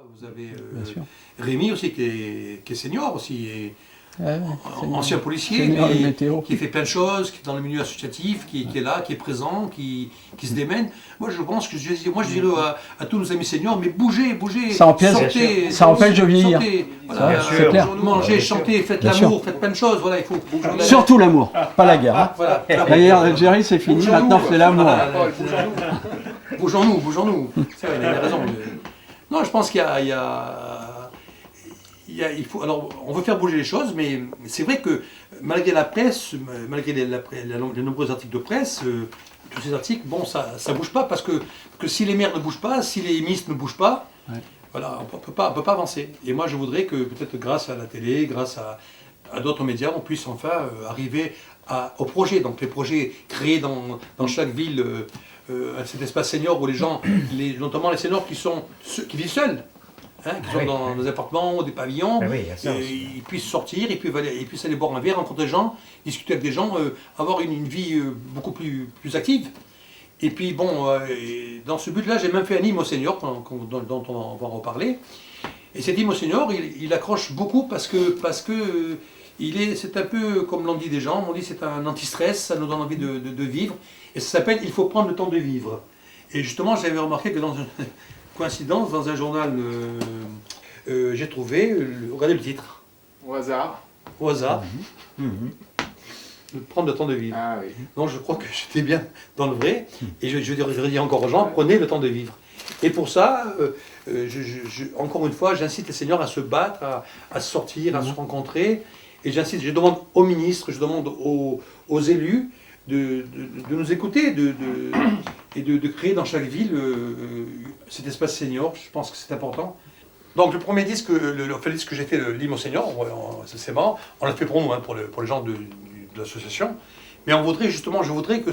Vous avez Bien sûr. Rémi aussi qui est senior aussi, et ancien policier, senior, mais le météo. qui fait plein de choses, qui est dans le milieu associatif, qui est là, qui est présent, qui se démène. Moi je pense que je dirais à tous nos amis seniors, mais bougez. Ça empêche, sortez, ça empêche de vieillir. Voilà, c'est clair. Mangez, chantez, faites Bien l'amour, sûr. faites plein de choses. Voilà, il faut. Surtout l'amour, pas la guerre. Hein. Voilà. La guerre d'Algérie, c'est fini, maintenant c'est l'amour. Bougeons-nous. C'est vrai, il a raison. Non, je pense qu'il faut. Alors, on veut faire bouger les choses, mais c'est vrai que malgré la presse, malgré les nombreux articles de presse, tous ces articles, bon, ça bouge pas parce que si les maires ne bougent pas, si les ministres ne bougent pas, voilà, on peut pas avancer. Et moi, je voudrais que peut-être grâce à la télé, grâce à d'autres médias, on puisse enfin arriver aux projets. Donc les projets créés dans chaque ville, cet espace senior où les gens, notamment les seniors qui vivent seuls, qui sont dans des appartements ou des pavillons, ils puissent sortir, ils puissent aller boire un verre, rencontrer des gens, discuter avec des gens, avoir une vie beaucoup plus active. Et puis bon, dans ce but-là, j'ai même fait un hymne aux seniors, dont on va reparler. Et cet hymne aux seniors, il accroche beaucoup parce que c'est un peu, comme l'ont dit des gens, on dit c'est un anti-stress, ça nous donne envie de vivre. Et ça s'appelle « Il faut prendre le temps de vivre ». Et justement, j'avais remarqué que dans une coïncidence, dans un journal, j'ai trouvé, regardez le titre. Au hasard. Au hasard. Prendre le temps de vivre. Ah oui. Donc je crois que j'étais bien dans le vrai. Et je dirais encore aux gens, prenez le temps de vivre. Et pour ça, encore une fois, j'incite les seniors à se battre, à sortir, à se rencontrer. Et j'insiste, je demande aux ministres, je demande aux élus de nous écouter et de créer dans chaque ville cet espace senior. Je pense que c'est important. Donc le premier disque, le disque que j'ai fait, l'hymne aux seniors, c'est marrant, on l'a fait pour nous, pour les gens de l'association. Mais je voudrais que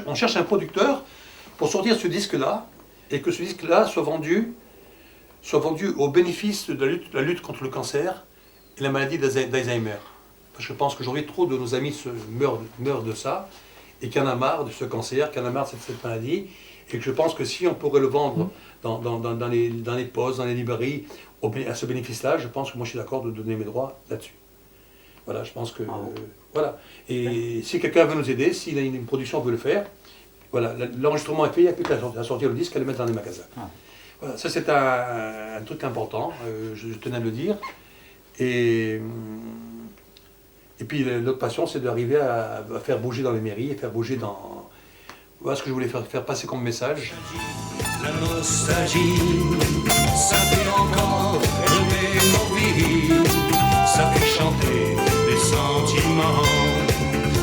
on cherche un producteur pour sortir ce disque-là, et que ce disque-là soit vendu au bénéfice de la lutte contre le cancer et la maladie d'Alzheimer. Parce que je pense qu'aujourd'hui, trop de nos amis meurent de ça, et qu'il y en a marre de ce cancer, qu'il y en a marre de cette maladie, et que je pense que si on pourrait le vendre dans les postes, dans les librairies, à ce bénéfice-là, je pense que moi je suis d'accord de donner mes droits là-dessus. Voilà, je pense que... voilà. Et si quelqu'un veut nous aider, s'il a une production, on veut le faire. Voilà, l'enregistrement est fait, il n'y a plus qu'à sortir le disque, à le mettre dans les magasins. Voilà, ça c'est un truc important, je tenais à le dire. Et puis notre passion, c'est d'arriver à faire bouger dans les mairies, et faire bouger dans... Voilà ce que je voulais faire passer comme message. La nostalgie, ça fait encore rêver nos vies, ça fait chanter les sentiments,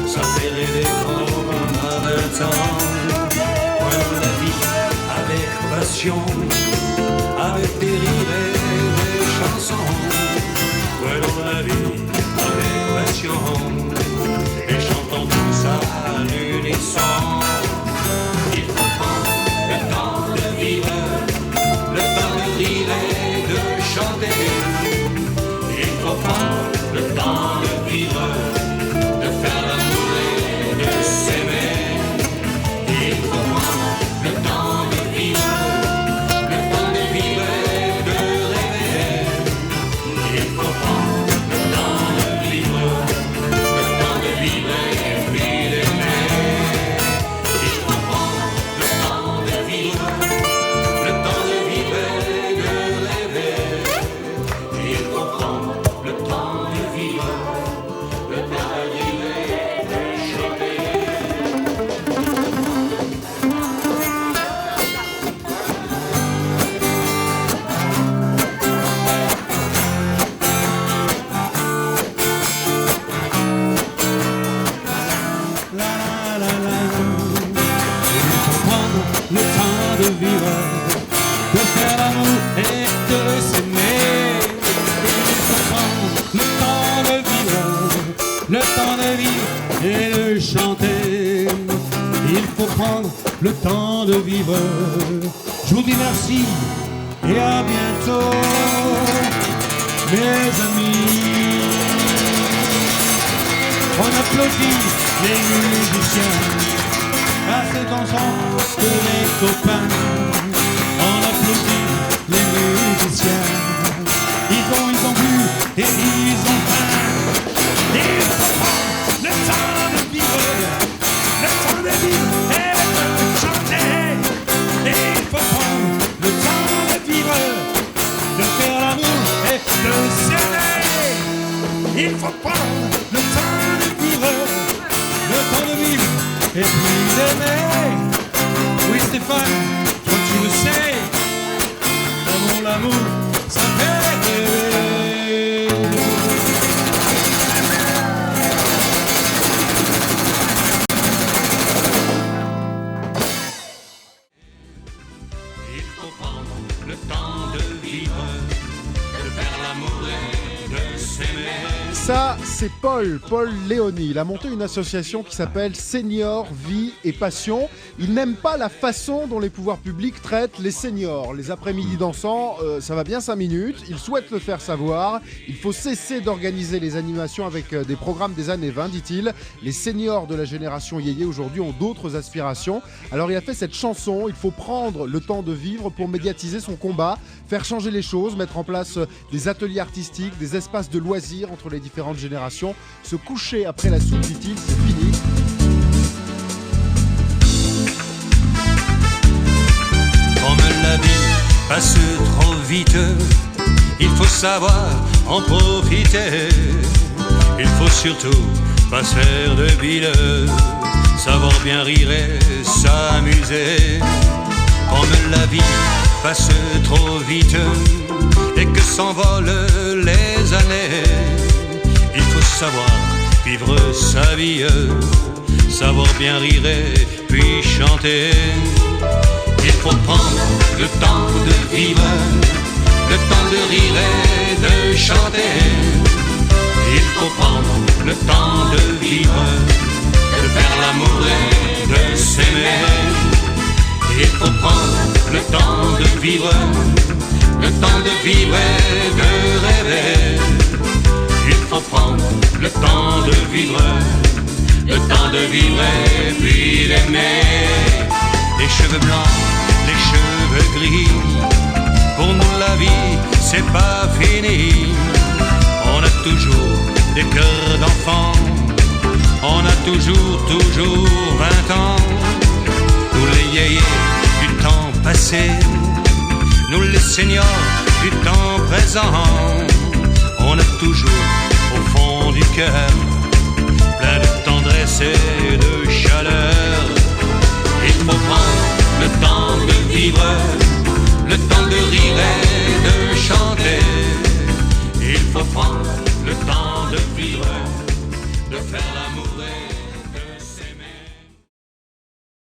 ça fait rêver comme on a 20 ans. Prenons la vie avec passion, avec des rires et des chansons. Prenons la vie avec passion, et chantons tous à l'unisson. Il faut prendre le temps de vivre, le temps de rire et de chanter. Il faut prendre le temps de vivre, de faire l'amour et de s'aimer. Il faut prendre le temps de vivre, le temps de vivre et de rêver. Il faut prendre le temps de vivre, le temps de vivre et puis d'aimer. Il faut prendre le temps de vivre, le temps de vivre et de rêver. Il faut prendre le temps de vivre, le temps de vivre et de chanter. Le temps de vivre, de faire l'amour et de s'aimer. Il faut prendre le temps de vivre, le temps de vivre et de chanter. Il faut prendre le temps de vivre. Je vous dis merci et à bientôt, mes amis. On applaudit les musiciens. À cet ensemble de mes copains, on applaudit les musiciens. le temps de vivre, de faire l'amour et de s'aimer. Ça, c'est Paul Léoni. Il a monté une association qui s'appelle Seniors, Vie et Passion. Il n'aime pas la façon dont les pouvoirs publics traitent les seniors. Les après-midi dansants, ça va bien 5 minutes. Il souhaite le faire savoir. Il faut cesser d'organiser les animations avec des programmes des années 20, dit-il. Les seniors de la génération yéyé aujourd'hui ont d'autres aspirations. Alors il a fait cette chanson. Il faut prendre le temps de vivre pour médiatiser son combat, faire changer les choses, mettre en place des ateliers artistiques, des espaces de loisirs entre les différentes générations. Se coucher après la soupe, dit-il, c'est fini. Comme la vie passe trop vite, il faut savoir en profiter. Il faut surtout pas se faire de bile, savoir bien rire et s'amuser. Comme la vie passe trop vite et que s'envolent les années, il faut savoir vivre sa vie, savoir bien rire et puis chanter. Il faut prendre le temps de vivre, le temps de rire et de chanter. Il faut prendre le temps de vivre, de faire l'amour et de s'aimer. Il faut prendre le temps de vivre, le temps de vivre et de rêver. Il faut prendre le temps de vivre, le temps de vivre et puis d'aimer. Les cheveux blancs, les cheveux gris, pour nous la vie c'est pas fini. On a toujours des cœurs d'enfants, on a toujours 20 ans. Nous les yéyés du temps passé, nous les seniors du temps présent, on a toujours au fond du cœur plein de tendresse et de chaleur. Il faut prendre le temps de vivre, le temps de rire et de chanter. Il faut prendre le temps de vivre, de faire l'amour.